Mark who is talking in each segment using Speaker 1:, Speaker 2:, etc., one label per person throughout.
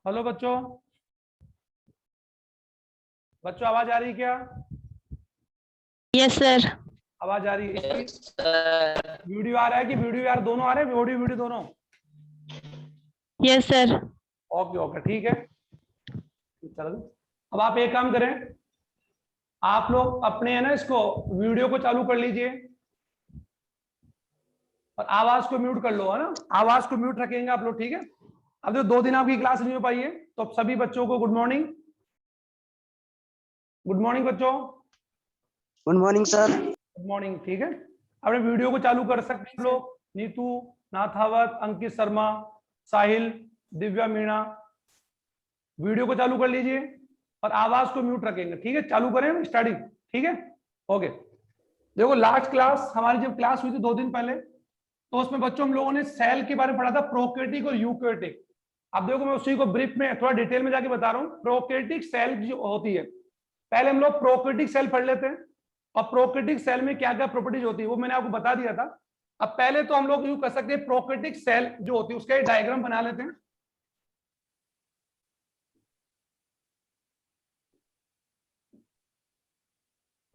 Speaker 1: Hello बच्चों, बच्चों आवाज आ रही है क्या?
Speaker 2: Yes sir.
Speaker 1: आवाज आ रही है? वीडियो आ रहा है कि वीडियो यार दोनों आ रहे हैं? ऑडियो वीडियो दोनों?
Speaker 2: Yes sir.
Speaker 1: ओके ओके ठीक है। चलो अब आप एक काम करें, आप लोग अपने है ना इसको वीडियो को चालू कर लीजिए और आवाज को म्यूट कर लो, है ना? आवाज को म्यूट रखेंगे आप लोग, ठीक है? अब जो 2 दिन आपकी क्लास नहीं हो पाई है तो सभी बच्चों को गुड मॉर्निंग। गुड मॉर्निंग बच्चों।
Speaker 3: Good morning sir.
Speaker 1: Good morning, ठीक है। अपने वीडियो को चालू कर सकते हैं लोग। नीतू, नाथावत, अंकित शर्मा, साहिल, दिव्या, मीणा, वीडियो को चालू कर लीजिए और आवाज को म्यूट रखेंगे, ठीक है? चालू करें स्टार्टिंग, ठीक है? ओके। देखो लास्ट क्लास हमारी जब क्लास हुई थी 2 दिन पहले, तो उसमें बच्चों हम लोगों ने सेल के बारे में पढ़ा था, प्रोकैरियोटिक और यूकैरियोटिक। अब देखो मैं उसी को ब्रीफ में थोड़ा डिटेल में जाके बता रहा हूं। प्रोकैरियोटिक सेल जो होती है, पहले हम लोग प्रोकैरियोटिक सेल पढ़ लेते हैं और प्रोकैरियोटिक सेल में क्या क्या प्रॉपर्टीज होती है वो मैंने आपको बता दिया था। अब पहले तो हम लोग यूं कर सकते हैं, प्रोकैरियोटिक सेल जो होती है उसका एक डायग्राम बना लेते हैं।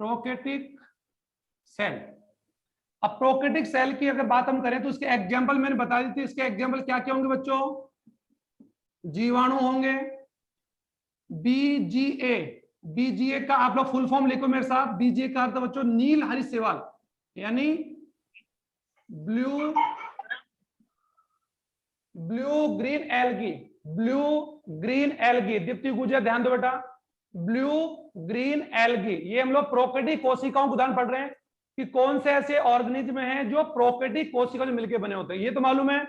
Speaker 1: Prokaryotic cell. अब प्रोकैरियोटिक सेल की अगर बात हम करें तो इसके एग्जांपल मैंने बता दी थी। इसके एग्जांपल क्या क्या होंगे बच्चों? जीवाणु होंगे, बीजीए। बीजीए का आप लोग फुल फॉर्म लिखो मेरे साथ। बीजीए का अर्थ बच्चों नील हरित शैवाल, यानी blue green algae. Blue green algae, Deepti गुजर ध्यान दो बेटा। ब्लू ग्रीन एल्गी, ये हम लोग प्रोकैरियोटिक कोशिकाओं का उदाहरण पढ़ रहे हैं कि कौन से ऐसे ऑर्गेनिज्म हैं जो प्रोकैरियोटिक कोशिकाओं से मिलकर बने होते हैं। ये तो मालूम है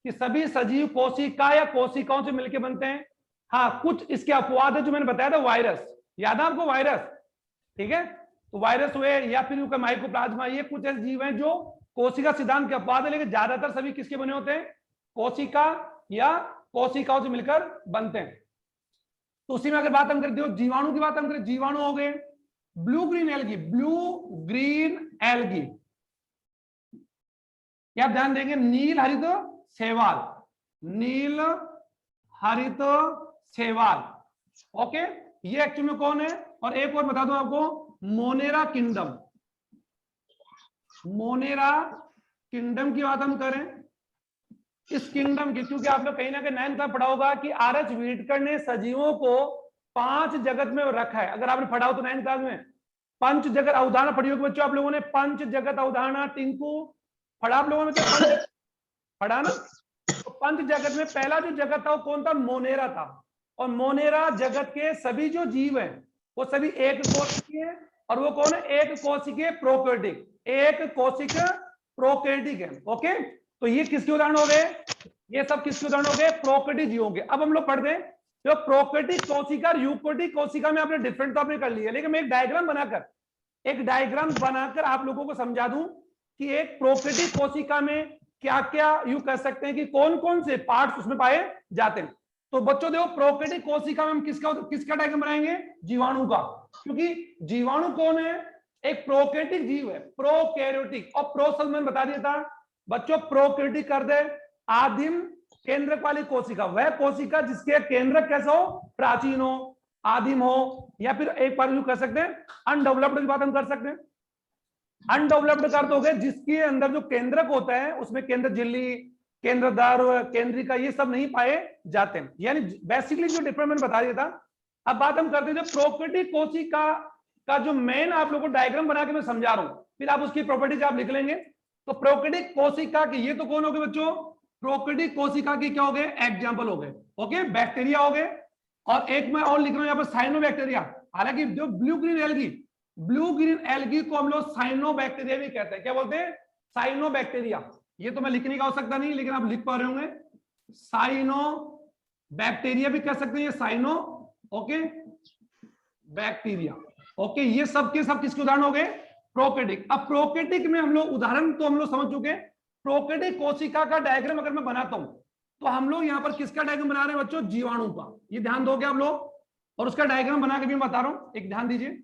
Speaker 1: कि सभी सजीव कोशिका या कोशिकाओं से मिलकर बनते हैं। हाँ, कुछ इसके अपवाद है जो मैंने बताया था, वायरस, याद है आपको? वायरस, ठीक है? तो वायरस हुए या फिर माइकोप्लाज्मा, ये कुछ ऐसे जीव हैं जो कोशिका सिद्धांत के अपवाद है, लेकिन ज्यादातर सभी किसके बने होते हैं? कोशिका या कोशिकाओं से मिलकर बनते हैं। तो उसी में अगर बात हम करते हो जीवाणु की बात हम करें, जीवाणु हो गए blue green algae. Blue green algae, आप ध्यान देंगे नील हरित शैवाल, नील हरित शैवाल। ओके, ये एक्चुअली में कौन है? और एक और बता दूं आपको, मोनेरा किंगडम। मोनेरा किंगडम की बात हम करें, इस किंगडम की, क्योंकि आप लोग कहीं ना कहीं 9th में पढ़ा होगा कि आर.एच. व्हिटकर ने सजीवों को 5 जगत में रखा है। अगर आपने पढ़ा हो तो 9th क्लास में पंच जगत अवधारणा पढ़ी होगी बच्चों आप लोगों ने। पंच जगत अवधारणा, टिंकू पढ़ा आप लोगों ने क्या? पढ़ा ना? तो पंच जगत में पहला जो जगत था वो कौन था? मोनेरा था। और मोनेरा जगत के सभी जो जीव हैं वो सभी एक कोशिकीय है। और वो कौन है? एक कोशिकीय प्रोकैरियोटिक, एक कोशिक प्रोकैरियोटिक है। ओके, तो ये किसके उदाहरण हो गए? ये सब किसके उदाहरण हो गए? प्रोकैरियोटिक जीवों के। अब हम लोग पढ़ते हैं जो प्रोकैरियोटिक कोशिका और यूकैरियोटिक कोशिका में आपने डिफरेंट तो आपने कर लिया, लेकिन मैं एक डायग्राम बनाकर आप लोगों को समझा दूं कि एक प्रोकैरियोटिक कोशिका में क्या क्या यूं कह सकते हैं कि कौन कौन से पार्ट्स उसमें पाए जाते हैं। तो बच्चों देखो, प्रोकैरियोटिक कोशिका में हम किसका डायग्राम बनाएंगे? जीवाणु का, क्योंकि जीवाणु कौन है? एक प्रोकैरियोटिक जीव है, प्रोकैरियोटिक। और प्रो शब्द मैंने बता दिया था बच्चों, प्रोकैरियोटिक कर दे आदिम केंद्रक वाली कोशिका, वह कोशिका जिसके केंद्रक कैसा हो? प्राचीन हो, आदिम हो, या फिर एक बार यूं कर सकते हैं अनडेवलप्ड की बात हम कर सकते हैं। अनडेवलप्ड का अर्थ हो गया जिसके अंदर जो केंद्रक होता है उसमें केंद्र झिल्ली, केंद्र द्वार, केंद्रिका, ये सब नहीं पाए जाते हैं। यानी बेसिकली जो डिफरेंस मैंने बता दिया था। अब बात हम करते हैं जो प्रोकैरियोटिक कोशिका का जो मेन आप लोगों को डायग्राम बना के मैं समझा रहा हूं, फिर आप उसकी प्रॉपर्टीज आप लिख लेंगे। तो प्रोकैरियोटिक कोशिका की ये तो कौन हो गए बच्चों? प्रोकैरियोटिक कोशिका के क्या हो गए? एग्जाम्पल हो गए। ओके, बैक्टीरिया हो गए। और एक मैं और लिख रहा हूं यहां पर साइनोबैक्टीरिया। हालांकि जो ब्लू ग्रीन एल्गी को हम लोग साइनोबैक्टीरिया भी कहते हैं। क्या बोलते हैं? साइनोबैक्टीरिया। ये तो मैं लिखने का आवश्यकता नहीं, लेकिन आप लिख पा रहे होंगे। साइनोबैक्टीरिया भी कह सकते हैं, ये साइनो ओके बैक्टीरिया। ओके, ये सब के सब किसके उदाहरण हो गए? प्रोकैरियोटिक। अब प्रोकैरियोटिक में हम लोग उदाहरण तो हम लोग समझ चुके। प्रोकैरियोटिक कोशिका का डायग्राम अगर मैं बनाता हूं तो हम लोग यहां पर किसका डायग्राम बना रहे हैं बच्चों? जीवाणु का। ये ध्यान दोगे आप लोग, और उसका डायग्राम बना के भी मैं बता रहा हूं, एक ध्यान दीजिए।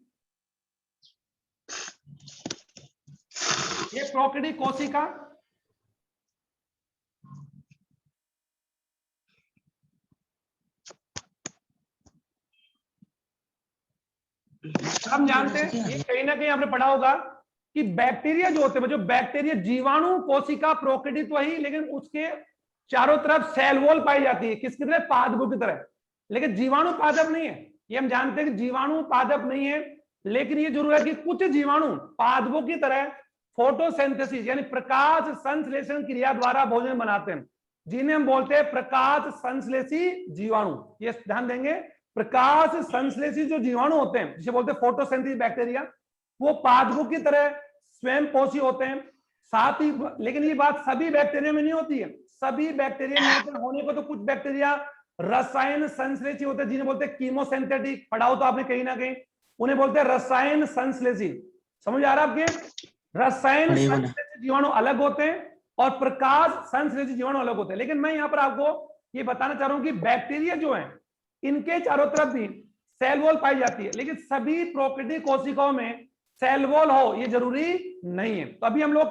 Speaker 1: ये प्रोकैरियोटिक कोशिका, हम जानते हैं ये कहीं ना कहीं आपने पढ़ा होगा कि बैक्टीरिया जो होते हैं, जो बैक्टीरिया जीवाणु कोशिका प्रोकैरियोटिक वही, लेकिन उसके चारों तरफ सेल वॉल पाई जाती है, किसकी तरह, पादपों की तरह। लेकिन जीवाणु पादप नहीं है, ये हम जानते हैं कि जीवाणु पादप नहीं है, लेकिन ये जरूर है कि कुछ जीवाणु पादपों की तरह फोटोसिंथेसिस यानी प्रकाश संश्लेषण क्रिया द्वारा भोजन बनाते हैं, जिन्हें हम बोलते हैं प्रकाश संश्लेषी जीवाणु। ये ध्यान देंगे, प्रकाश संश्लेषी जो जीवाणु होते हैं जिसे बोलते हैं फोटोसिंथेसिस बैक्टीरिया, वो पादपों की तरह स्वयं पोषी होते हैं। साथ ही लेकिन ये बात सभी बैक्टीरिया में नहीं होती है, सभी बैक्टीरिया में होने को तो कुछ बैक्टीरिया रसायन संश्लेषी होते हैं, जिन्हें बोलते हैं कीमोसिंथेटिक, पढ़ा हो तो आपने कहीं ना कहीं, उन्हें बोलते हैं रसायन संश्लेषी। समझ आ रहा है आपके? रसायन संश्लेषी जीवाणु अलग होते हैं और प्रकाश संश्लेषी जीवाणु अलग होते हैं। लेकिन मैं यहां पर आपको ये बताना चाह रहा हूं कि बैक्टीरिया जो है इनके चारों तरफ भी सेल वॉल पाई जाती है, लेकिन सभी प्रोकैरियोटिक कोशिकाओं में सेल वॉल हो ये जरूरी नहीं है। तो अभी हम लोग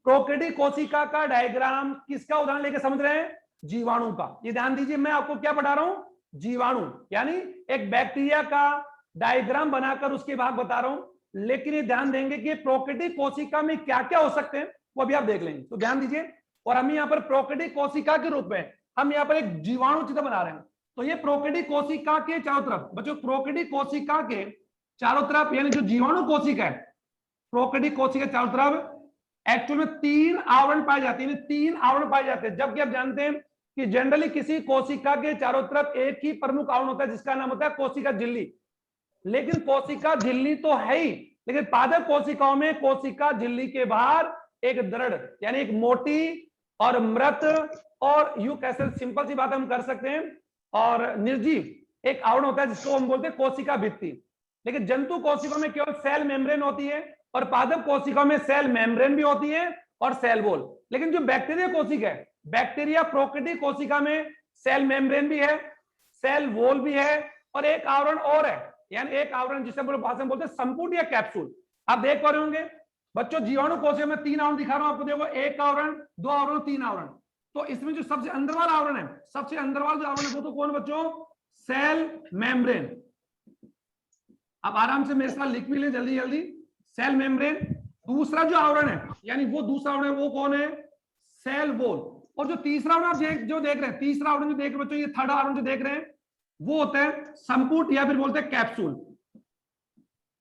Speaker 1: प्रोकैरियोटिक कोशिका का डायग्राम किसका उदाहरण लेके समझ रहे हैं, जीवाणु का। ये ध्यान दीजिए, मैं आपको क्या पढ़ा रहा हूं, जीवाणु, यानी एक बैक्टीरिया का डायग्राम बनाकर उसके भाग बता रहा हूं। लेकिन ये ध्यान देंगे कि प्रोकैरियोटिक कोशिका में क्या क्या हो सकते हैं वो अभी आप देख लेंगे। तो ध्यान दीजिए, और हम यहाँ पर प्रोकैरियोटिक कोशिका के रूप में हम यहाँ पर एक जीवाणु चित्र बना रहे हैं। तो ये प्रोकैरियोटिक कोशिका के चारों तरफ बच्चों, प्रोकैरियोटिक कोशिका के चारों तरफ यानी जो जीवाणु कोशिका है, प्रोकैरियोटिक कोशिका के चारों तरफ एक्चुअल में 3 आवरण पाए जाते हैं, 3 आवरण पाए जाते हैं। जबकि आप जानते हैं कि जनरली किसी कोशिका के चारों तरफ एक ही प्रमुख आवरण होता है जिसका नाम होता है कोशिका झिल्ली। लेकिन कोशिका झिल्ली तो है ही, लेकिन पादप कोशिकाओं में कोशिका झिल्ली के बाहर एक दृढ़ यानी एक मोटी और मृत और यूं कैसे सिंपल सी बात हम कर सकते हैं और निर्जीव एक आवरण होता है जिसको हम बोलते हैं कोशिका भित्ति। लेकिन जंतु कोशिकाओं में केवल सेल मेम्ब्रेन होती है और पादप कोशिकाओं में सेल मेम्ब्रेन भी होती है और सेल वॉल। लेकिन जो बैक्टीरिया कोशिका है, बैक्टीरिया प्रोकैरियोटिक कोशिका में सेल मेम्ब्रेन भी है, सेल वॉल भी है और एक आवरण और है, यानी एक आवरण जिसे भाषा में बोलते हैं संपुट या कैप्सूल। आप देख पा रहे होंगे बच्चों, जीवाणु कोशिका में 3 आवरण दिखा रहा हूं आपको, देखो 1 आवरण, 2 आवरण, 3 आवरण। तो इसमें जो सबसे अंदर वाला आवरण है, सबसे अंदर वाला जो आवरण है वो तो कौन बच्चों, सेल मेम्ब्रेन। आप आराम से मेरे साथ लिख भी लें जल्दी जल्दी, सेल मेम्ब्रेन। दूसरा जो आवरण है यानी वो दूसरा आवरण है वो कौन है, सेल वॉल। और जो तीसरा आवरण आप जो देख रहे हैं, तीसरा आवरण जो देख रहे हैं बच्चों, ये थर्ड आवरण जो देख रहे हैं वो होता है संपुट या फिर बोलते हैं कैप्सूल।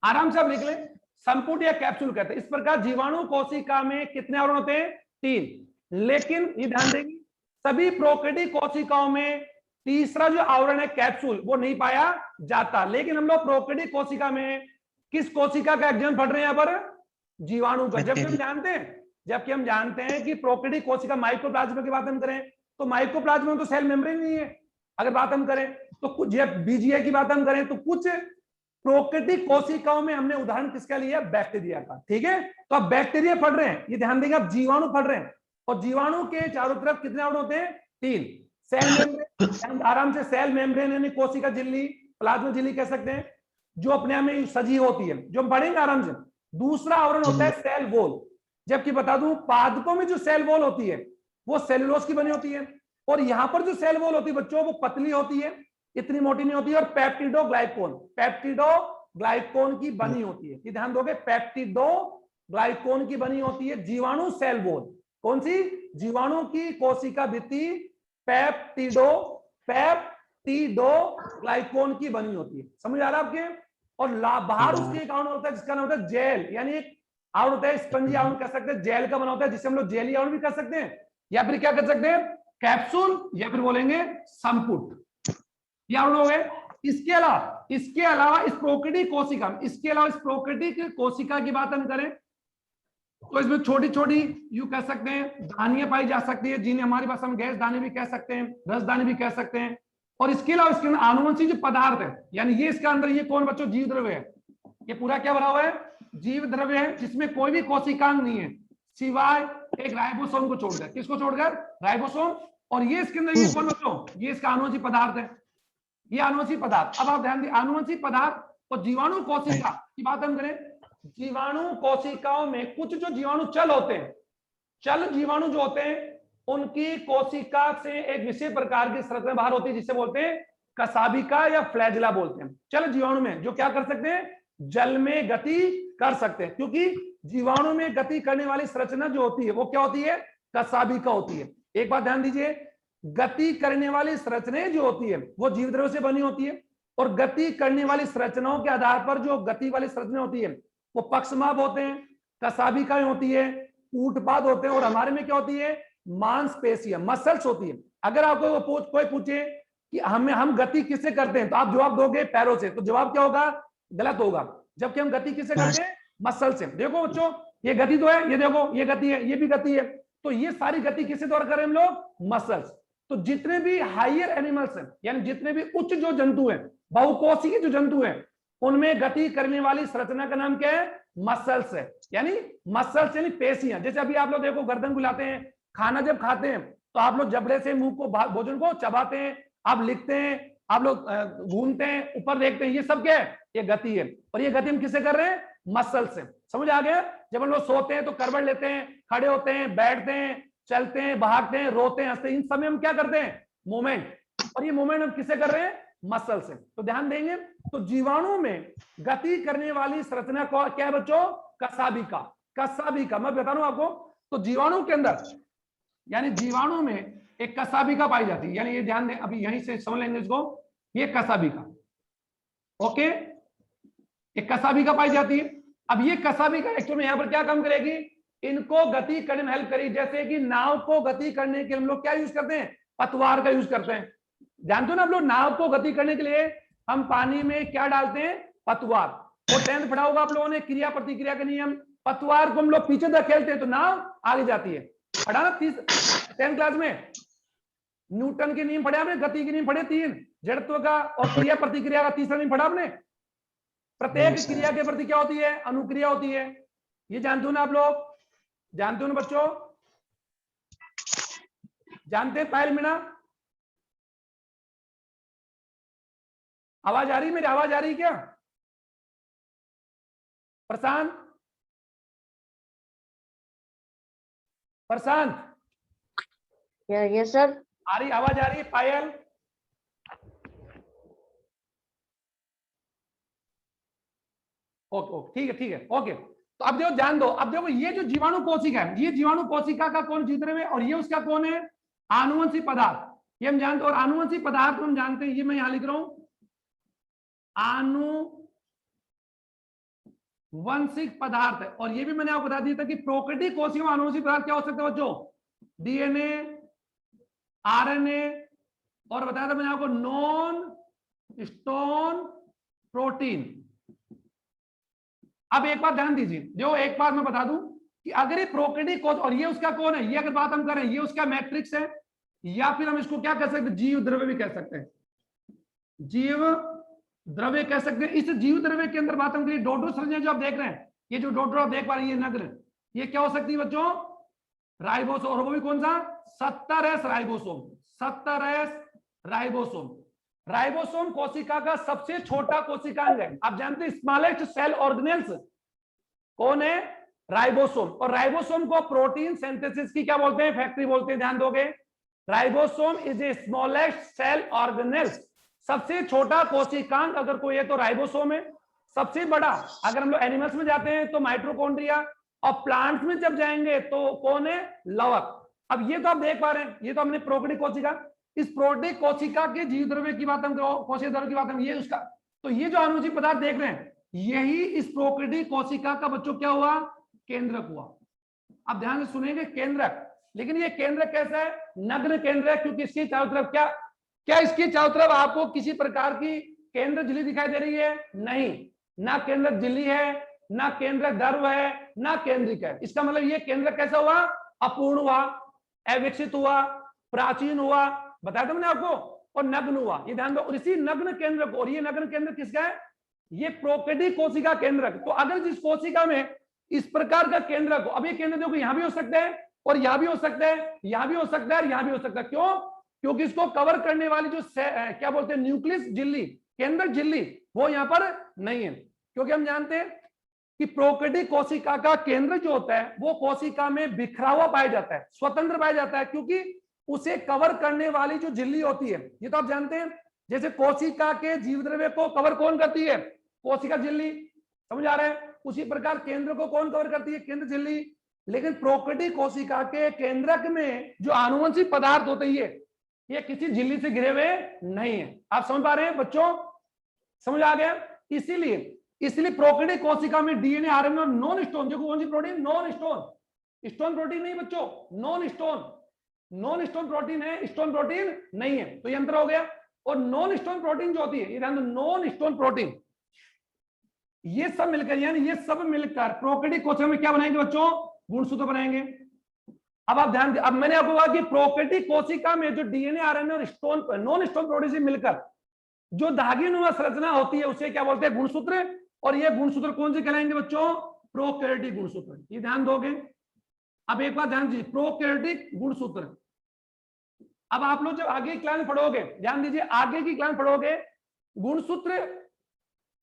Speaker 1: आराम से आप लिख लें, संपुट या कैप्सूल कहते हैं। इस प्रकार जीवाणु कोशिका में कितने आवरण होते हैं, 3। लेकिन ये ध्यान देंगे सभी प्रोकैरियोटिक कोशिकाओं में तीसरा जो आवरण है कैप्सूल वो नहीं पाया जाता। लेकिन हम लोग प्रोकैरियोटिक कोशिका में किस कोशिका का एग्जाम पढ़ रहे हैं यहाँ पर, जीवाणु का। जबकि हम जानते हैं कि प्रोकैरियोटिक कोशिका माइक्रोप्लाज्मा की बात हम करें तो माइक्रोप्लाज्मा में तो सेल मेम्ब्रेन नहीं है। अगर बात हम करें तो कुछ बीजीए की बात हम करें तो कुछ प्रोकैरियोटिक कोशिकाओं में हमने उदाहरण किसका लिया, बैक्टीरिया का। ठीक है, तो आप बैक्टीरिया पढ़ रहे हैं, ये ध्यान देंगे आप जीवाणु पढ़ रहे हैं और जीवाणु के चारों तरफ कितने आवरण होते हैं, 3। सेल मेम्ब्रेन, आराम से सेल मेम्ब्रेन यानी कोशिका झिल्ली, प्लाज्मा झिल्ली कह सकते हैं, जो अपने आप में सजी होती है, जो हम पढ़ेंगे आराम से। दूसरा आवरण होता है सेल वॉल। जबकि बता दूं पादपों में जो सेल वॉल होती है वो सेलुलोज की बनी होती है, और यहां पर जो सेल वॉल होती है बच्चों वो पतली होती है, इतनी मोटी नहीं होती है, और पेप्टिडोग्लाइकोन की बनी होती है। ये ध्यान दोगे, पेप्टिडोग्लाइकोन की बनी होती है जीवाणु सेल वॉल। कौन सी, जीवाणु की कोशिका भित्ति पेप्टिडोग्लाइकोन की बनी होती है। समझ आ रहा है आपके? और बाहर उसके एक आवरण होता है जिसका नाम होता है जेल, यानी एक आवरण होता है स्पंजी आवरण कह सकते हैं, जेल का बना होता है, जिसे हम लोग जेली आवरण भी कह सकते हैं, या फिर क्या कर सकते हैं, कैप्सूल, या फिर बोलेंगे संपुट। ये आवरण हो गए। इसके अलावा इस प्रोकैरियोटिक कोशिका की बात हम करें तो इसमें छोटी छोटी यूं कह सकते हैं दानियां पाई जा सकती है, जिन्हें हमारी भाषा में गैस दाने भी कह सकते हैं, रसदानी भी कह सकते हैं। और इसके अलावा इसके अंदर आनुवंशिक जो पदार्थ है, यानी ये इसके अंदर ये कौन बच्चों, जीव द्रव्य है। ये पूरा क्या भरा हुआ है, जीव द्रव्य है, जिसमें कोई भी कोशिकांग नहीं है सिवाय एक राइबोसोम को छोड़कर। किसको छोड़कर, राइबोसोम। और ये इसके अंदर ये कौन बच्चों, ये इसका आनुवंशिक पदार्थ है, ये आनुवंशिक पदार्थ। अब आप ध्यान दिए, आनुवंशिक पदार्थ और जीवाणु कोशिका की बात हम करें, जीवाणु कोशिकाओं में कुछ जो जीवाणु चल होते हैं, चल जीवाणु जो होते हैं, उनकी कोशिका से एक विशेष प्रकार की संरचना बाहर होती है जिसे बोलते हैं कसाबिका या फ्लैजिला बोलते हैं। चल जीवाणु में जो क्या कर सकते हैं, जल में गति कर सकते हैं, क्योंकि जीवाणु में गति करने वाली संरचना जो होती है वो क्या होती है, कसाबिका होती है। एक बात ध्यान दीजिए, गति करने वाली संरचनाएं जो होती है वो जीव द्रव्य से बनी होती है, और गति करने वाली संरचनाओं के आधार पर जो गति वाली संरचना होती है वो पक्षमाप होते हैं, कसाबिकाएं होती है, ऊतपाद होते हैं, और हमारे में क्या होती है, मांसपेशियां, मसल्स होती है। अगर आपको कोई पूछे कि हम गति किससे करते हैं, तो आप जवाब दोगे पैरों से, तो जवाब क्या होगा, गलत होगा। जबकि हम गति किससे करते हैं, मसल से। देखो बच्चों, ये गति तो है, ये देखो ये गति है, ये भी गति है, तो ये सारी गति किससे द्वारा करें हम लोग, मसल्स। तो जितने भी हायर एनिमल्स हैं, यानी जितने भी उच्च जो जंतु हैं, बहुकोशिकीय जो जंतु हैं, उनमें गति करने वाली संरचना का नाम क्या है, मसल्स है। यानी मसल्स यानी पेशियां। जैसे अभी आप लोग देखो गर्दन बुलाते हैं, खाना जब खाते हैं तो आप लोग जबड़े से मुंह को भोजन को चबाते हैं, आप लिखते हैं, आप लोग घूमते हैं, ऊपर देखते हैं, ये सब क्या है, ये गति है। और ये गति हम किससे कर रहे हैं, मसल से। समझ आ गया। जब हम लोग सोते हैं तो करवट लेते हैं, खड़े होते हैं, बैठते हैं, चलते हैं, भागते हैं, रोते हैं, हंसते हैं, इन सब में हम क्या करते हैं, मूवमेंट। और ये मूवमेंट हम किससे कर रहे हैं, मसल से। तो ध्यान देंगे, तो जीवाणु में गति करने वाली संरचना को क्या है बच्चों, कसाबिका। कसाबिका मैं बता रहा हूं आपको। तो जीवाणु के अंदर, यानी जीवाणु में एक कसाबिका पाई जाती है, यानी ये ध्यान दें, अभी यहीं से समझ लेंगे इसको, ये कसाबिका, ओके, एक कसाबिका पाई जाती है। अब ये कसाबिका एक्चुअली यहाँ पर क्या काम करेगी, इनको गति करने में हेल्प करेगी। जैसे कि नाव को गति करने के हम लोग क्या यूज करते हैं, पतवार का यूज करते हैं। जानते हो ना आप लोग, नाव को गति करने के लिए हम पानी में क्या डालते हैं, पतवार। और 10th पढ़ा होगा आप लोगों ने, क्रिया प्रतिक्रिया के नियम। पतवार को हम लोग पीछे धकेलते हैं तो नाव आगे जाती है। पढ़ा ना 10th क्लास में, न्यूटन के नियम पढ़े आपने, गति के नियम पढ़े 3, जड़त्व का और क्रिया प्रतिक्रिया का तीसरा नियम पढ़ा आपने। प्रत्येक क्रिया के प्रति क्या होती है, अनुक्रिया होती है। ये जानते हो ना आप लोग, जानते हो ना बच्चों, जानते हैं पायल मीणा, आवाज आ रही, मेरी आवाज आ रही क्या, प्रशांत, प्रशांत,
Speaker 3: यस सर,
Speaker 1: आ रही आवाज, आ रही है पायल। ओके ठीक है, ठीक है, ओके। तो अब देखो, ध्यान दो, अब देखो ये जो जीवाणु कोशिका है, ये जीवाणु कोशिका का कौन जीव द्रव्य है, और ये उसका कौन है, आनुवंशिक पदार्थ। ये हम जानते हैं, और आनुवंशिक पदार्थ हम जानते हैं, ये मैं यहां लिख रहा हूं, आनुवंशिक पदार्थ है। और ये भी मैंने आपको बता दिया था कि प्रोकैरियोटिक कोशिका में आनुवंशिक पदार्थ क्या हो सकते हैं बच्चों, डीएनए, आरएनए, और बताया था मैंने आपको नॉन स्टोन प्रोटीन। अब एक बात ध्यान दीजिए, जो एक बात मैं बता दूं कि अगर ये प्रोकैरियोटिक कोश, और ये उसका कौन है, ये अगर बात हम करें, ये उसका मैट्रिक्स है, या फिर हम इसको क्या कह सकते हैं, जीव द्रव्य भी कह सकते हैं, जीव द्रव्य कह सकते हैं। इस जीव द्रव्य के अंदर बात हम करें, डोडो संरचना जो आप देख रहे हैं, ये जो डोडो आप देख पा रहे हैं, ये नग्न, ये क्या हो सकती है बच्चों, राइबोसोम, और वो भी कौन सा, 70S ribosome, 70S ribosome. Ribosome कोशिका का सबसे छोटा कोशिकांग है। आप जानते हैं स्मॉलेस्ट सेल ऑर्गेनेल्स कौन है, राइबोसोम। और राइबोसोम को प्रोटीन सिंथेसिस की क्या बोलते हैं, फैक्ट्री बोलते हैं, ध्यान दोगे। Ribosome is a smallest cell organelles. सबसे छोटा कोशिकांग अगर कोई है तो राइबोसोम है। सबसे बड़ा अगर हम लोग एनिमल्स में जाते हैं तो माइटोकॉन्ड्रिया, और प्लांट्स में जब जाएंगे तो कौन है, लवक। अब ये तो आप देख पा रहे हैं, ये तो हमने प्रोकैरियोटिक कोशिका, इस प्रोकैरियोटिक कोशिका के जीव द्रव्य की बात हम कोशिका द्रव्य की बात हम, ये उसका, तो ये जो आनुवंशिक पदार्थ देख रहे हैं, यही इस प्रोकैरियोटिक कोशिका का बच्चों क्या हुआ, केंद्रक हुआ। अब ध्यान से सुनेंगे, केंद्रक। लेकिन ये केंद्रक कैसा है, नग्न केंद्रक, क्योंकि इसके चारों तरफ क्या क्या इसके चारों तरफ आपको किसी प्रकार की केंद्र झिल्ली दिखाई दे रही है, नहीं, ना केंद्रक झिल्ली है, ना केंद्रक गर्भ है, ना केंद्रिक है। इसका मतलब ये केंद्रक कैसा हुआ, अपूर्ण हुआ, अविकसित हुआ, प्राचीन हुआ, बताया था मैंने आपको, और नग्न हुआ। ये ध्यान दो। और इसी नग्न केंद्र को, और ये नग्न केंद्र किसका है, ये प्रोकैरियोटिक कोशिका केंद्रक। तो अगर जिस कोशिका में इस प्रकार का केंद्रक हो, अब ये केंद्र देखो यहां भी हो सकता है, और यहां भी हो सकता है, यहां भी हो सकता है, और यहां भी हो सकता है। क्यों, क्योंकि इसको कवर करने वाली जो क्या बोलते हैं, न्यूक्लियस झिल्ली, केंद्रक झिल्ली, वो यहां पर नहीं है। क्योंकि हम जानते हैं कि प्रोकैरियोटिक कोशिका का केंद्र जो होता है वो कोशिका में बिखरा हुआ पाया जाता है, स्वतंत्र पाया जाता है, क्योंकि उसे कवर करने वाली जो झिल्ली होती है, ये तो आप जानते हैं, जैसे कोशिका के जीवद्रव्य को कवर कौन करती है? कोशिका झिल्ली, समझ आ रहा है? उसी प्रकार केंद्र को कौन कवर करती है? केंद्र झिल्ली। लेकिन प्रोकैरियोटिक कोशिका के केंद्रक में जो आनुवंशिक पदार्थ होते हैं ये किसी झिल्ली से घिरे हुए नहीं है। आप समझ पा रहे हैं बच्चों? समझ आ गया? इसीलिए प्रोकैरियोटिक कोशिका में डीएनए, आरएनए और नॉन स्टोन, जो कौन सी protein? Non histone. Histone protein नहीं बच्चों, नॉन स्टोन प्रोटीन है, स्टोन प्रोटीन नहीं है। तो ये अंतर हो गया। और नॉन स्टोन प्रोटीन जो होती है, ये ध्यान दो, नॉन स्टोन प्रोटीन, ये सब मिलकर, यानी ये सब मिलकर प्रोकैरियोटिक कोशिका में क्या बनाएंगे बच्चों? गुणसूत्र बनाएंगे। अब आप ध्यान, अब मैंने आपको कहा कि प्रोकैरियोटिक कोशिका में जो डीएनए, आरएनए और स्टोन, नॉन स्टोन प्रोटीन से मिलकर जो धागीनुमा संरचना होती है उसे क्या बोलते हैं? गुणसूत्र। और ये गुणसूत्र कौन से कहलाएंगे बच्चों? प्रोकैरियोटिक गुणसूत्र। ये ध्यान दोगे। अब एक बात ध्यान दीजिए, प्रोकैरियोटिक गुणसूत्र। अब आप लोग जब आगे की क्लास में पढ़ोगे, ध्यान दीजिए, आगे की क्लास में पढ़ोगे, गुणसूत्र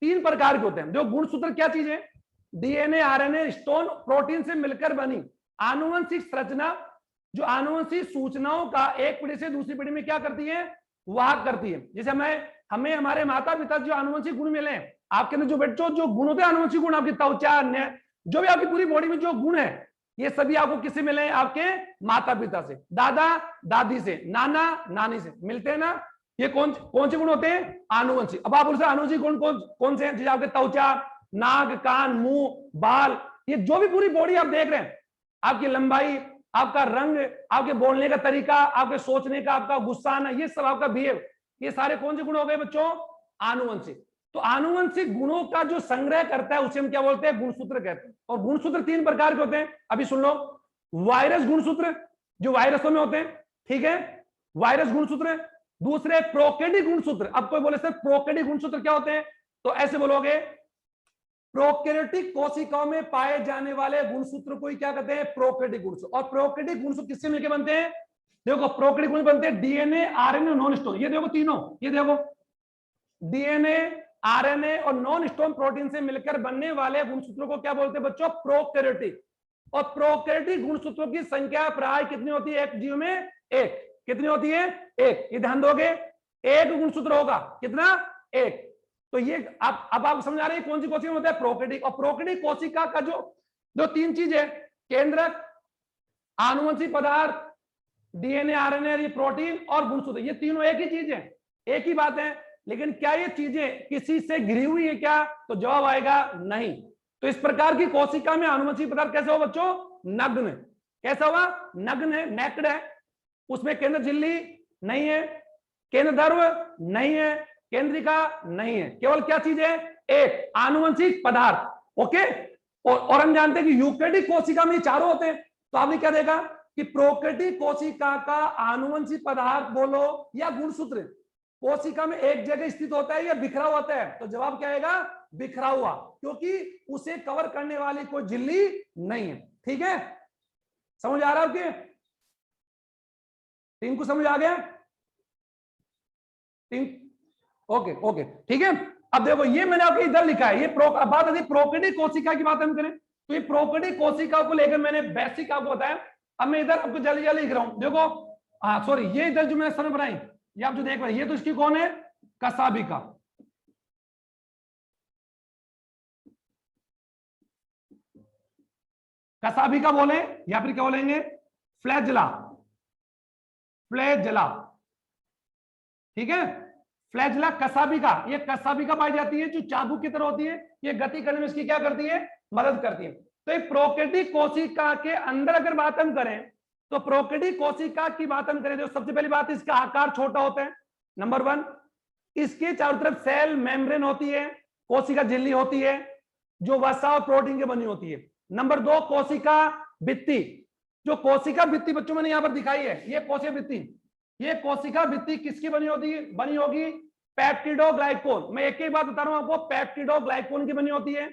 Speaker 1: 3 प्रकार के होते हैं। जो गुणसूत्र क्या चीज है? डीएनए, आरएनए, स्टोन प्रोटीन से मिलकर बनी आनुवंशिक संरचना, जो आनुवंशिक सूचनाओं का एक पीढ़ी से दूसरी पीढ़ी में क्या करती है? वाहक करती है। जैसे हमें हमारे माता पिता जो आनुवंशिक गुण मिले, आपके अंदर जो बच्चों जो गुण होते हैं, आनुवंशिक गुण, आपकी त्वचा, जो भी आपकी पूरी बॉडी में जो गुण है, ये सभी आपको किससे मिले? आपके माता पिता से, दादा दादी से, नाना नानी से मिलते हैं ना। ये कौन से गुण होते हैं? आनुवंशिक। अब आप बोलते आनुवंशिक गुण कौन से हैं? जैसे आपके त्वचा, नाक, कान, मुंह, बाल, ये जो भी पूरी बॉडी आप देख रहे हैं, आपकी लंबाई, आपका रंग, आपके बोलने का तरीका, आपके सोचने का, आपका गुस्सा आना, ये सब आपका बिहेव, ये सारे कौन से गुण हो गए बच्चों? आनुवंशिक। तो आनुवंशिक गुणों का जो संग्रह करता है उसे हम क्या बोलते हैं? गुणसूत्र कहते हैं। और गुणसूत्र 3 प्रकार के होते हैं, अभी सुन लो। वायरस गुणसूत्र, जो वायरसों में होते हैं, ठीक है, वायरस गुणसूत्र। दूसरे प्रोकैरियोटिक गुणसूत्र। अब कोई बोले सर प्रोकैरियोटिक गुणसूत्र क्या होते हैं? तो ऐसे बोलोगे, प्रोकैरियोटिक कोशिकाओं में पाए जाने वाले गुणसूत्र को ही क्या कहते हैं? प्रोकैरियोटिक गुणसूत्र। और प्रोकैरियोटिक गुणसूत्र किससे मिलकर बनते हैं? देखो, प्रोकैरियोटिक गुण बनते हैं डीएनए, आरएनए, नॉन स्टोन। ये देखो तीनों, ये देखो, डीएनए, आरएनए और नॉन स्टोन प्रोटीन से मिलकर बनने वाले गुणसूत्रों को क्या बोलते हैं बच्चों? प्रोकैरियोटिक। और प्रोकैरियोटिक गुणसूत्रों की संख्या प्राय कितनी होती है? एक जीव में 1। कितनी होती है? 1। ये ध्यान दोगे, 1 गुणसूत्र होगा। कितना? 1। तो ये अब आप समझ आ रहे हैं कौन सी कोशिका में होता है? प्रोकैरियोटिक। और प्रोकैरियोटिक कोशिका का जो 3 चीज है, केंद्रक, आनुवंशिक पदार्थ, डीएनए, आरएनए, प्रोटीन और गुणसूत्र, ये तीनों एक ही चीज है, एक ही बात है। लेकिन क्या ये चीजें किसी से घिरी हुई है क्या? तो जवाब आएगा नहीं। तो इस प्रकार की कोशिका में आनुवंशिक पदार्थ कैसे हो बच्चों? नग्न। कैसा होगा? नग्न है, नेक्ड है। उसमें केंद्र झिल्ली नहीं है, केंद्र ध्रुव नहीं है, केंद्रिका नहीं है। केवल क्या चीज है? एक आनुवंशिक पदार्थ। ओके। और हम जानते हैं कि यूकैरियोटिक कोशिका में चारों होते हैं। तो आपने क्या देखा कि प्रोकैरियोटिक कोशिका का आनुवंशिक पदार्थ बोलो या गुणसूत्र कोशिका में एक जगह स्थित होता है या बिखरा हुआ होता है? तो जवाब क्या आएगा? बिखरा हुआ, क्योंकि उसे कवर करने वाली कोई झिल्ली नहीं है। ठीक है, समझ आ रहा है आपके? टीम को समझ आ गया? टीम ओके ओके ठीक है। अब देखो, ये मैंने आपको इधर लिखा है, ये बात आती है प्रोकैरियोटिक कोशिका की बात हम करें तो ये प्रोकैरियोटिक कोशिका को लेकर मैंने बेसिक आपको बताया। अब मैं इधर आपको जल्दी जल्दी लिख रहा हूं। देखो, हाँ सॉरी, ये इधर जो मैंने सर बनाई, ये आप जो देख रहे हैं, ये तो इसकी कौन है? कसाबिका। कसाबिका बोले या फिर क्या बोलेंगे? फ्लैजला। फ्लैजला, ठीक है, फ्लैजला कसाबिका। ये कसाबिका पाई जाती है जो चाबुक की तरह होती है। ये गति करने में इसकी क्या करती है? मदद करती है। तो एक प्रोकैरियोटिक कोशिका के अंदर अगर बात हम करें तो प्रोकैरियोटिक कोशिका की बात हम करें तो सबसे पहली बात, इसका आकार छोटा होता है, नंबर 1। इसके चारों तरफ सेल मेम्ब्रेन होती है, कोशिका झिल्ली होती है जो वसा और प्रोटीन की बनी होती है। नंबर 2, कोशिका भित्ति। जो कोशिका भित्ति बच्चों मैंने यहां पर दिखाई है, ये कोशिका भित्ति, ये कोशिका भित्ति किसकी बनी होगी? पेप्टिडोग्लाइकोन। मैं एक ही बात बता रहा हूं आपको, पेप्टिडोग्लाइकोन की बनी होती है।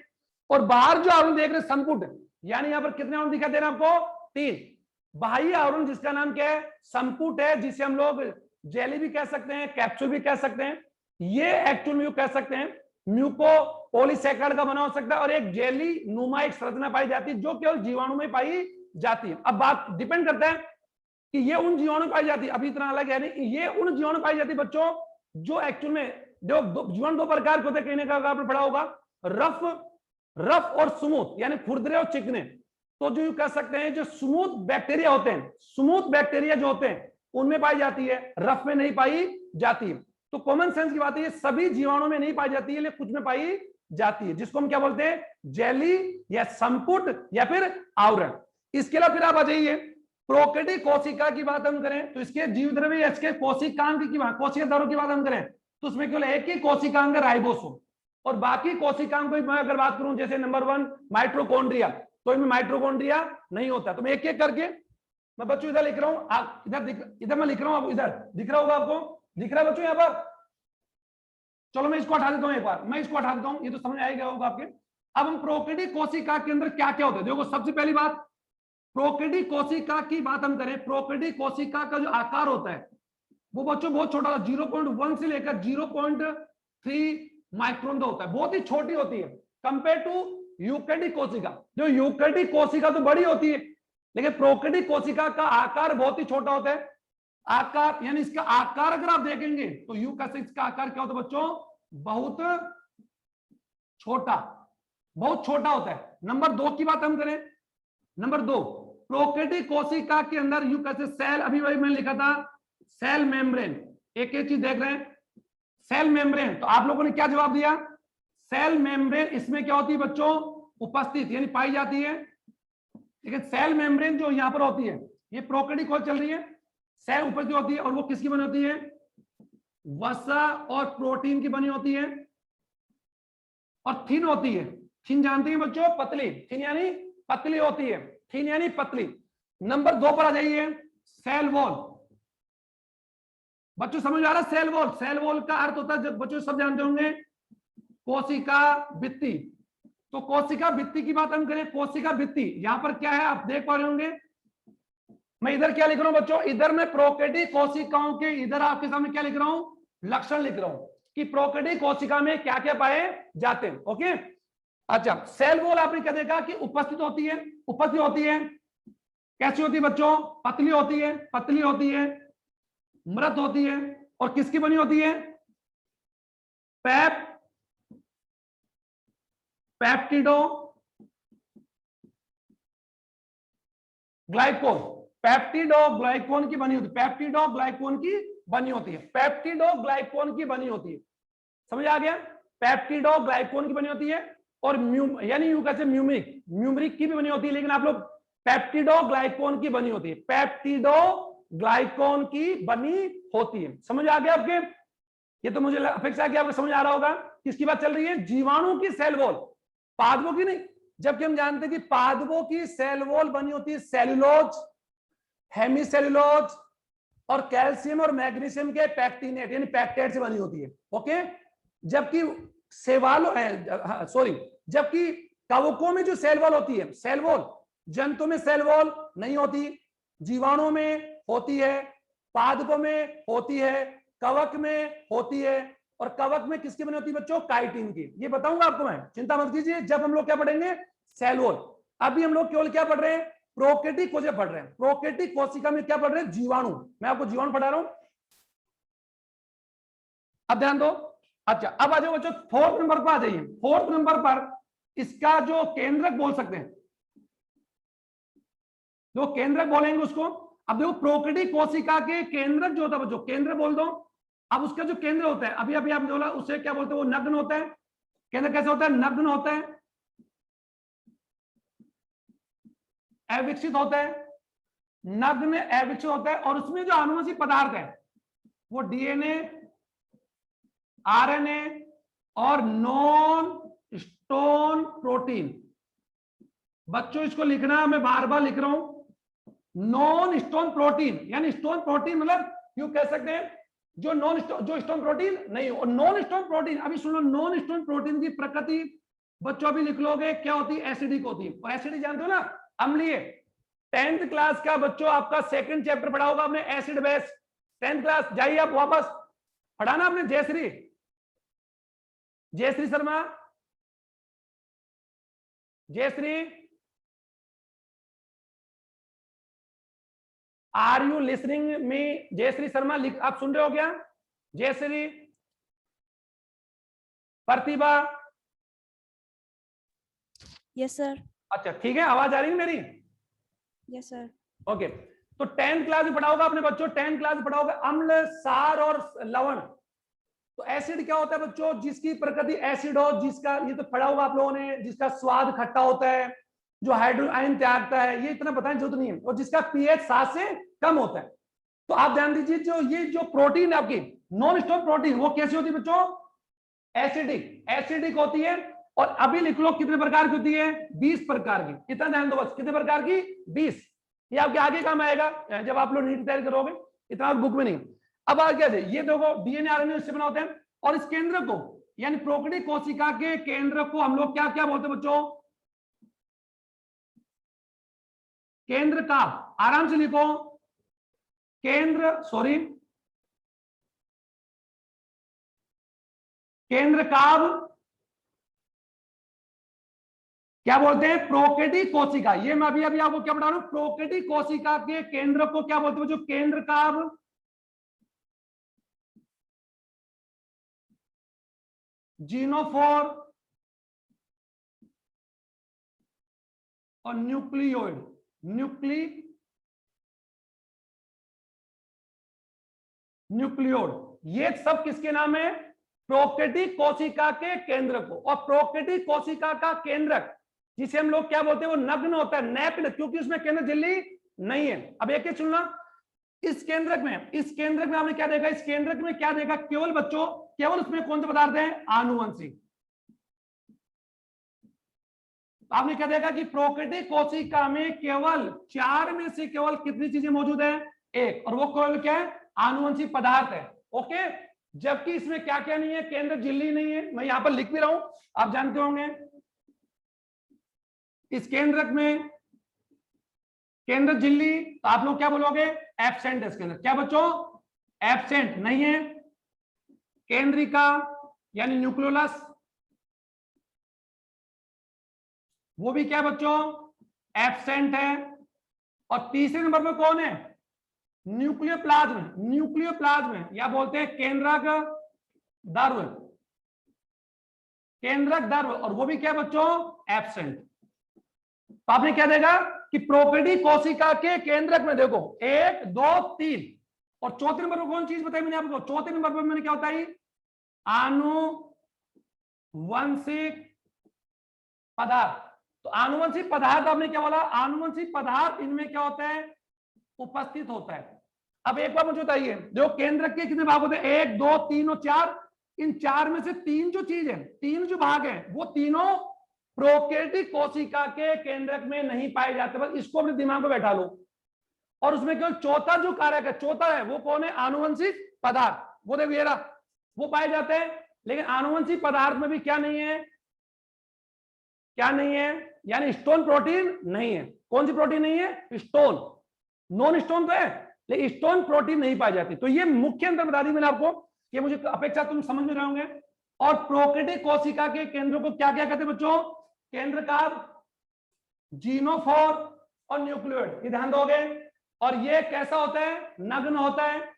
Speaker 1: और बाहर जो आवरण देख रहे हैं संपुट, यानी यहां पर कितने आवरण दिखाई दे रहे हैं आपको? 3। बाह्य आवरण जिसका नाम क्या है? संपुट है, जिसे हम लोग जेली भी कह सकते हैं, कैप्सूल भी कह सकते हैं। ये एक्चुअल में कह सकते हैं म्यूको पॉलीसैकेराइड का बना हो सकता है और एक जेली नुमा एक संरचना पाई जाती है जो केवल जीवाणु में पाई जाती है। अब बात डिपेंड करता है कि ये उन जीवाणु पाई जाती है, अभी इतना अलग है नहीं, ये उन जीवाणु पाई जाती है बच्चों जो एक्चुअल में जो जीवाणु दो प्रकार के होते हैं, कहने का आपने पढ़ा होगा, रफ और स्मूथ, यानी खुरदरे और चिकने। तो जो कह सकते हैं जो स्मूथ बैक्टीरिया होते हैं, स्मूथ बैक्टीरिया जो होते हैं उनमें पाई जाती है, रफ में नहीं पाई जाती है। तो कॉमन सेंस की बात है, ये सभी जीवाणु में नहीं पाई जाती है, लेकिन कुछ में पाई जाती है, जिसको हम क्या बोलते हैं, जेली या संपुट या फिर आवरण। इसके अलावा फिर आप आ जाइए, प्रोकैरियोटिक कोशिका की बात हम करें तो इसके जीव द्रव्य इसके कोशिकांग की बात, कोशिका द्रव्यों की बात हम करें तो उसमें केवल एक ही कोशिकांग राइबोसोम, और बाकी कोशिकांग को मैं अगर बात करूं जैसे नंबर 1 माइटोकॉन्ड्रिया, तो इनमें माइटोकॉन्ड्रिया नहीं होता। तो मैं एक एक करके मैं बच्चों इधर लिख रहा हूं, इधर मैं लिख रहा हूं, इधर दिख रहा होगा आपको, दिख रहा है बच्चों यहाँ पर? चलो मैं इसको हटा देता हूं, एक बार मैं इसको हटा देता हूं, ये तो समझ आएगा होगा आपके। अब हम प्रोकैरियोटिक कोशिका के अंदर क्या क्या होता है, देखो सबसे पहली बात प्रोकैरियोटिक कोशिका की बात हम करें, प्रोकैरियोटिक कोशिका का जो आकार होता है वो बच्चों बहुत छोटा, 0.1 से लेकर 0.3 माइक्रोन का होता है, बहुत ही छोटी होती है कंपेयर टू यूकैरियोटिक कोशिका। जो यूकैरियोटिक कोशिका तो बड़ी होती है, लेकिन प्रोकैरियोटिक कोशिका का आकार बहुत ही छोटा होता है। आकार यानी इसका आकार अगर आप देखेंगे तो यू का इसका आकार क्या होता है बच्चों, बहुत छोटा, बहुत छोटा होता है। नंबर 2 की बात हम करें, नंबर 2 प्रोकैरियोटिक कोशिका के अंदर यू कैसे सेल, अभी वही मैंने लिखा था सेल मेम्ब्रेन, एक एक चीज देख रहे हैं, सेल मेम्ब्रेन। तो आप लोगों ने क्या जवाब दिया, सेल मेम्ब्रेन इसमें क्या होती है बच्चों, उपस्थित यानी पाई जाती है। लेकिन सेल मेम्ब्रेन जो यहां पर होती है ये प्रोकैरियोटिक कोशिका चल रही है, सेल उपस्थित होती है और वो किसकी बनी होती है, वसा और प्रोटीन की बनी होती है और थिन होती है। थिन जानते हैं बच्चों, पतली, थिन यानी पतली होती है, थिन यानी पतली। नंबर 2 पर आ जाइए, सेल वॉल। बच्चों समझ आ रहा है सेल वॉल, सेल वॉल का अर्थ होता है, जब बच्चों सब जानते होंगे, कोशिका भित्ति। तो कोशिका भित्ति की बात हम करें, कोशिका भित्ति यहां पर क्या है आप देख पा रहे होंगे, मैं इधर क्या लिख रहा हूं बच्चों, इधर मैं प्रोकैरियोटिक कोशिकाओं के इधर आपके सामने क्या लिख रहा हूं, लक्षण लिख रहा हूं कि प्रोकैरियोटिक कोशिका में क्या क्या पाए जाते हैं। ओके, अच्छा सेल वॉल आपने क्या देखा कि उपस्थित होती है, उपस्थित होती है, कैसी होती है बच्चों, पतली होती है, पतली होती है, मृत होती है और किसकी बनी होती है, पेप्टिडो ग्लाइकोन, पेप्टिडो ग्लाइकोन की बनी होती है, पेप्टिडो ग्लाइकोन की बनी होती है, पेप्टिडो ग्लाइकोन की बनी होती है, समझ आ गया, पेप्टिडो ग्लाइकोन की बनी होती है। और यानी यू कैसे म्यूमरिक की भी बनी होती है, लेकिन आप लोग पेप्टिडो ग्लाइकोन की बनी होती है, पेप्टिडो ग्लाइकोन की बनी होती है। समझ आ गया आपके, ये तो मुझे अपेक्षा है कि आपको समझ आ रहा होगा। किसकी बात चल रही है, जीवाणु की सेल वॉल, पादपों की नहीं, जबकि हम जानते हैं कि पादपों की सेल वॉल बनी होती है सेल्यूलोज, हेमीसेल्यूलोज और कैल्शियम और मैग्नीशियम के पैक्टिनेट यानी पैक्टेट से बनी होती है। ओके, जबकि जबकि कवकों में जो सेल वॉल होती है, सेल वॉल, जंतु में सेल वॉल नहीं होती, जीवाणु में होती है, पादपों में होती है, कवक में होती है, और कवक में किसकी बनी होती है बच्चों, काइटिन की। ये बताऊंगा आपको मैं, चिंता मत कीजिए, जब हम लोग क्या पढ़ेंगे, सेल वॉल। अभी हम लोग केवल क्या पढ़ रहे हैं, प्रोकैरियोटिक कोशिका पढ़ रहे हैं, प्रोकैरियोटिक कोशिका में क्या पढ़ रहे हैं, जीवाणु। मैं आपको जीवाणु पढ़ा रहा हूं, अब ध्यान दो। अच्छा अब आ जाओ बच्चों 4th नंबर पर आ जाइए, 4th नंबर पर इसका जो केंद्रक बोल सकते हैं, जो केंद्रक बोलेंगे उसको। अब देखो प्रोकैरियोटिक कोशिका के केंद्रक जो होता है बच्चों, केंद्र बोल दो। अब उसका जो केंद्र होता है, अभी अभी आपने बोला उसे क्या बोलते हैं, वो नग्न होता है। केंद्र कैसे होता है, नग्न होता है, अविकसित होता है, नग्न अविकसित होता है, और उसमें जो आनुवंशिक पदार्थ है वो डीएनए, आरएनए और नॉन स्टोन प्रोटीन। बच्चों इसको लिखना, मैं बार बार लिख रहा हूं, नॉन स्टोन प्रोटीन, यानी स्टोन प्रोटीन मतलब यू कह सकते हैं जो स्टोन प्रोटीन नहीं हो। और नॉन स्टोन प्रोटीन, अभी सुनो, नॉन स्टोन प्रोटीन की प्रकृति बच्चों अभी लिख लोगे क्या होती है, एसिडिक होती है। और एसिडिक जानते हो ना, अम्लीय। 10th क्लास का बच्चों आपका 2nd चैप्टर पढ़ा होगा आपने, एसिड बेस। 10th क्लास जाइए आप वापस, पढ़ाना आपने, Jayashree Sharma, Jayashree, are you listening me? Jayashree Sharma, आप सुन रहे हो क्या? जयश्री, प्रतिभा?
Speaker 2: Yes sir.
Speaker 1: अच्छा ठीक है, आवाज आ रही है मेरी?
Speaker 2: Yes sir.
Speaker 1: ओके, तो 10th क्लास में पढ़ा होगा आपने बच्चों, 10th क्लास में पढ़ा होगा अम्ल, सार और लवण। तो एसिड क्या होता है बच्चों? जिसकी प्रकृति एसिड हो, जिसका, ये तो पढ़ा होगा आप लोगों ने, जिसका स्वाद खट्टा होता है, जो हाइड्रोजन आयन त्यागता है, ये इतना बताने की जरूरत नहीं है, और जिसका पीएच 7 से कम होता है। तो आप ध्यान दीजिए, जो प्रोटीन आपकी नॉन स्टॉप प्रोटीन, वो कैसी होती है बच्चों? एसिडिक, एसिडिक होती है। और अभी लिख लो कितने प्रकार की होती है? 20 प्रकार की। कितना ध्यान दो बस, कितने प्रकार की? 20। ये आपके आगे काम आएगा जब आप लोग नीट तैयार करोगे, इतना बुक में नहीं। अब आगे क्या है, ये देखो डीएनए आरएनए इससे बना होते हैं। और इस केंद्र को, यानी प्रोकैरियोटिक कोशिका के केंद्र को हम लोग क्या क्या बोलते हैं बच्चों? केंद्र का, आराम से लिखो, केंद्र काव क्या बोलते हैं? प्रोकैरियोटिक कोशिका। ये मैं अभी आपको क्या बता रहा हूं, प्रोकैरियोटिक कोशिका के केंद्र को क्या बोलते हैं बच्चों? केंद्र काव। जीनोफोर और न्यूक्लियोइड, न्यूक्लियोइड, ये सब किसके नाम है? प्रोकैरियोटिक कोशिका के केंद्र को। और प्रोकैरियोटिक कोशिका का केंद्रक, जिसे हम लोग क्या बोलते हैं, वो नग्न होता है, नैप्ड, क्योंकि उसमें केंद्र झिल्ली नहीं है। अब एक सुनना, इस केंद्रक में आपने क्या देखा? इस केंद्रक में क्या देखा? केवल बच्चों, केवल उसमें कौन से पदार्थ हैं? आनुवंशिक। आपने क्या देखा कि प्रोकैरियोटिक कोशिका में केवल 4 में से केवल कितनी चीजें मौजूद है? 1, और वो केवल क्या है? आनुवंशिक पदार्थ है। ओके, जबकि इसमें क्या क्या नहीं है? केंद्र झिल्ली नहीं है, मैं यहां पर लिख भी रहा हूं, आप जानते होंगे। इस केंद्रक में केंद्र झिल्ली, तो आप लोग क्या बोलोगे? एब्सेंट है इसके अंदर। क्या बच्चों? एब्सेंट नहीं है। केंद्रिका यानी न्यूक्लियोलस, वो भी क्या बच्चों? एब्सेंट है। और तीसरे नंबर पे कौन है? न्यूक्लियोप्लाज्म, या बोलते हैं केंद्रक द्रव्य, और वो भी क्या बच्चों? एब्सेंट। तो आपने क्या देखा कि प्रोकैरियोटिक कोशिका के केंद्रक में देखो 1, 2, 3, और चौथे नंबर पर कौन चीज बताई मैंने आपको? चौथे नंबर पर मैंने क्या बताई? आनुवंशिक पदार्थ। तो आनुवंशिक पदार्थ आपने क्या बोला? आनुवंशिक पदार्थ इनमें क्या होता है? उपस्थित होता है। अब एक बार मुझे बताइए, जो केंद्रक के कितने भाग होते हैं? 1, 2, 3 और 4। इन 4 में से 3 जो चीज है, 3 जो भाग है, वो तीनों प्रोकैरियोटिक कोशिका के केंद्रक में नहीं पाए जाते। बस इसको अपने दिमाग में बैठा लो। और उसमें केवल चौथा जो कारक है, चौथा है, वो कौन है? आनुवंशिक पदार्थ। वो देखो ये रहा, वो पाए जाते हैं। लेकिन आनुवंशिक पदार्थ में भी क्या नहीं है? क्या नहीं है? यानी स्टोन प्रोटीन नहीं है। कौन सी प्रोटीन नहीं है? स्टोन। नॉन स्टोन तो है, लेकिन स्टोन प्रोटीन नहीं पाई जाती। तो ये मुख्य अंतर बता दी मैंने आपको, कि मुझे अपेक्षा तुम समझ में रहे होंगे। और प्रोकैरियोटिक कोशिका के केंद्र को क्या क्या कहते हैं बच्चों? केंद्र का, जीनोफोर और न्यूक्लियोइड, ये ध्यान दोगे। और ये कैसा होता है? नग्न होता है,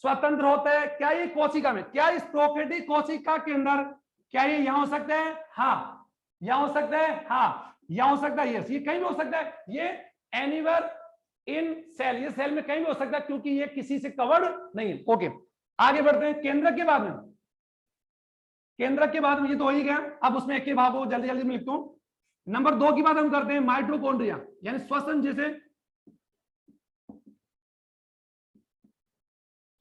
Speaker 1: स्वतंत्र होता है। क्या ये कोशिका में, क्या इस प्रोकैरियोटिक कोशिका के अंदर, क्या ये यहां हो सकता है? हाँ। यहां हो सकता है? हाँ। यहां हो सकता है? यस। ये कहीं भी हो सकता है, ये एनीवेयर इन सेल, ये सेल में कहीं भी हो सकता है, क्योंकि ये किसी से कवर्ड नहीं है। ओके, आगे बढ़ते हैं। केंद्रक के बाद में, ये तो हो ही गया। अब उसमें एक के भाग हो, जल्दी जल्दी में लिखता हूं। नंबर 2 की बात हम करते हैं, माइटोकॉन्ड्रिया, यानी श्वसन। जैसे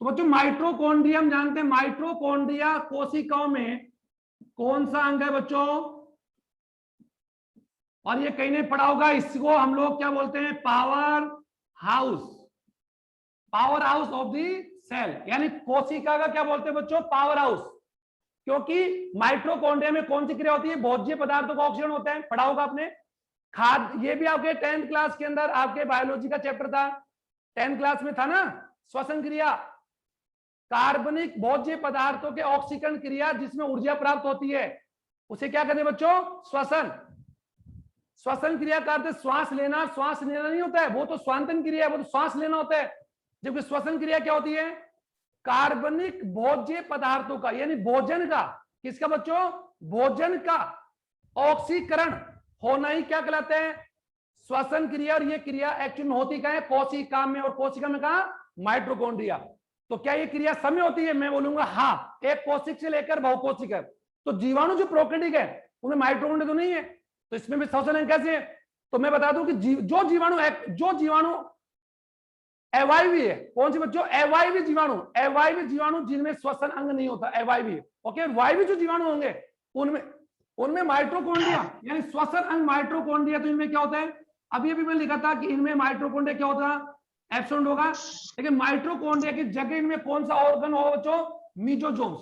Speaker 1: तो बच्चों माइटोकॉन्ड्रिया हम जानते हैं, माइटोकॉन्ड्रिया कोशिकाओं में कौन सा अंग है बच्चों? और ये कहीं नहीं पढ़ा होगा, इसको हम लोग क्या बोलते हैं? Power house of the cell, यानी कोशिका का क्या बोलते हैं बच्चों? Power house. क्योंकि माइटोकॉन्ड्रिया में कौन सी क्रिया होती है? भोज्य पदार्थों का ऑक्सीजन होता है, पढ़ा होगा आपने। खाद, ये भी आपके 10th क्लास के अंदर आपके बायोलॉजी का चैप्टर था, 10th क्लास में था ना, श्वसन क्रिया। कार्बनिक भोज्य पदार्थों के ऑक्सीकरण क्रिया जिसमें ऊर्जा प्राप्त होती है, उसे क्या कहते हैं बच्चों? श्वसन। श्वसन क्रिया का अर्थ श्वास लेना श्वास लेना नहीं होता है, वो तो स्वांतन क्रिया है, वो तो श्वास लेना होता है। जबकि श्वसन क्रिया क्या होती है? कार्बनिक भोज्य पदार्थों का, यानी भोजन का, किसका बच्चों? भोजन का ऑक्सीकरण होना ही क्या कहलाता है? श्वसन क्रिया। और ये क्रिया एक्चुअल में होती क्या है? कोशिका में। और कोशिका में कहा? माइटोकॉन्ड्रिया। तो क्या ये क्रिया समय होती है? मैं बोलूंगा हाँ, एक कोशिक से लेकर बहुकोशिक है। तो जीवाणु जो प्रोकैरियोटिक है उनमें माइटोकॉन्ड्रिया तो नहीं है, तो इसमें भी श्वसन अंग कैसे है? तो मैं बता दूं कि जो जीवाणु अवायवी है, कौन से बच्चों? अवायवी जीवाणु जिनमें श्वसन अंग नहीं होता, अवायवी। ओके, वायवी जो जीवाणु होंगे उनमें माइटोकॉन्ड्रिया यानी श्वसन अंग माइटोकॉन्ड्रिया। तो इनमें क्या होता है? अभी मैं लिखा था कि इनमें माइटोकॉन्ड्रिया क्या होता है? एब्सेंट होगा। लेकिन माइटोकॉन्ड्रिया की जगह इनमें कौन सा ऑर्गन होगा बच्चों? मीजोसोम्स।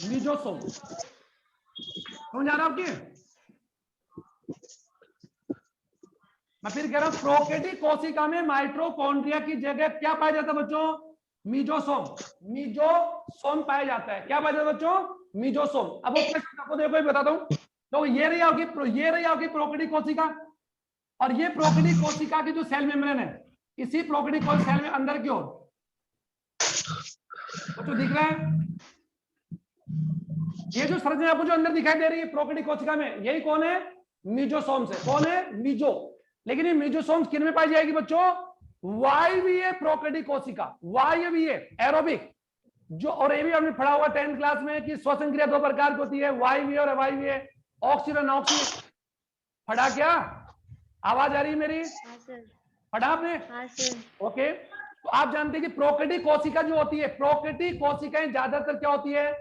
Speaker 1: मीजोसोम समझ आ रहा है आपके? मैं फिर कह रहा हूं, प्रोकैरियोटिक कोशिका में माइटोकॉन्ड्रिया की जगह क्या पाया जाता है बच्चों? मीजोसोम पाया जाता है। क्या पाया जाता है बच्चों? मीजोसोम। अब आपको देखो ये बताता हूं, तो ये रही आपकी प्रोकैरियोटिक कोशिका, और ये प्रोकैरियोटिक कोशिका की जो सेल मेम्ब्रेन है, इसी प्रोकैरियोटिक सेल में अंदर की ओर बच्चों दिख रहा है ये जो संरचना आपको जो अंदर दिखाई दे रही है प्रोकैरियोटिक कोशिका में, यही कौन है? मीजोसोम से। कौन है? मीजो। लेकिन ये मीजोसोम किन में पाई जाएगी बच्चों? वायवीय प्रोकैरियोटिक कोशिका, वायवीय एरोबिक। जो और ये भी हमने पढ़ा हुआ 10th क्लास में कि श्वसन क्रिया दो प्रकार की होती है, वायवीय और अवायवीय, ऑक्सी और अनॉक्सी। पढ़ा क्या? आवाज आ रही है मेरी? पढ़ा आपने? ओके, तो आप जानते हैं कि प्रोकैरियोटिक कोशिका जो होती है, प्रोकैरियोटिक कोशिकाएं ज्यादातर क्या होती है?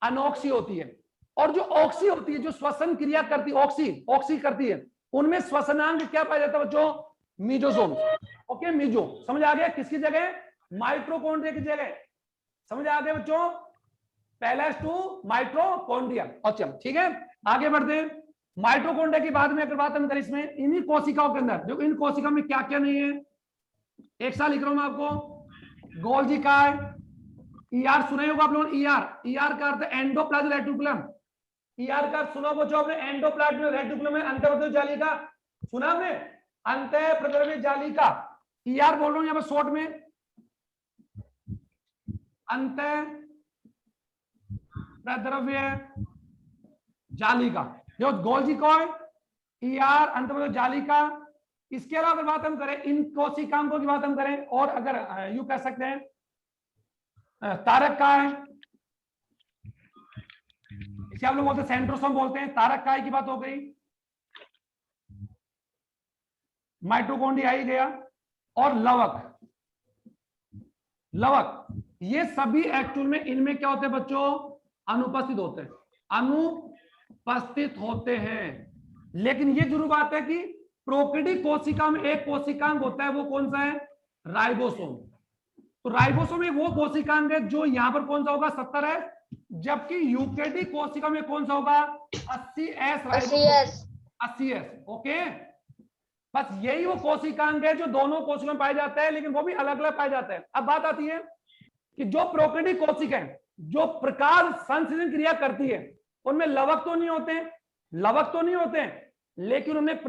Speaker 1: अनॉक्सी होती है। और जो ऑक्सी होती है, जो श्वसन क्रिया करती है, ऑक्सी करती है, उनमें श्वसनांग क्या पाया जाता है बच्चों? मीजोसोम। ओके, मीजो समझ आ गया? किसकी जगह? माइटोकॉन्ड्रिया की जगह। समझ आ गया बच्चों? पहला टू माइटोकॉन्ड्रिया। अच्छा ठीक है, आगे बढ़ते हैं। माइटोकॉन्ड्रिया की बाद में अगर बात हम करें, इसमें इन्हीं कोशिकाओं के अंदर देखो, इन कोशिकाओं में क्या क्या नहीं है? एक साल लिख रहा हूं मैं आपको। गोल्जी का है, ईआर सुने होगा आप लोगों ने? ईआर का अर्थ एंडोप्लाज्मिक रेटिकुलम। ईआर का सुना बच्चों आपने? एंडोप्लाज्मिक रेटिकुलम में अंतःप्रद्रव्य जालिका सुना आपने? अंतःप्रद्रव्य जालिका, ईआर बोल रहा हूं यहां पर शॉर्ट में, अंतःप्रद्रव्य जालिका। जो गोल्जी को है ईआर, अंतःप्रद्रव्य जालिका। इसके अलावा अगर बात हम करें इन कोशिकाओं की बात हम करें, और अगर यू कह सकते हैं तारक काय, इसे आप लोग बोलते हैं सेंट्रोसोम बोलते हैं। तारक काय की बात हो गई, माइटोकॉन्ड्रिया ही गया, और लवक, ये सभी एक्चुअल में इनमें क्या होते हैं बच्चों? अनुपस्थित होते हैं। लेकिन ये जरूर बात है कि प्रोकैरियोटिक कोशिका में एक कोशिकांग होता है, वो कौन सा है? राइबोसोम। तो राइबोसोम एक वो कोशिकांग है जो यहां पर कौन सा होगा? 70 है। जबकि यूकैरियोटिक कोशिका में कौन सा होगा? 80S। ओके, बस यही वो कोशिकांग है जो दोनों कोशिका में पाया जाता है, लेकिन वो भी अलग अलग पाया जाता है। अब बात आती है कि जो प्रोकैरियोटिक कोशिका है जो प्रकाश संश्लेषण क्रिया करती है, उनमें लवक तो नहीं होते, लेकिन उनमें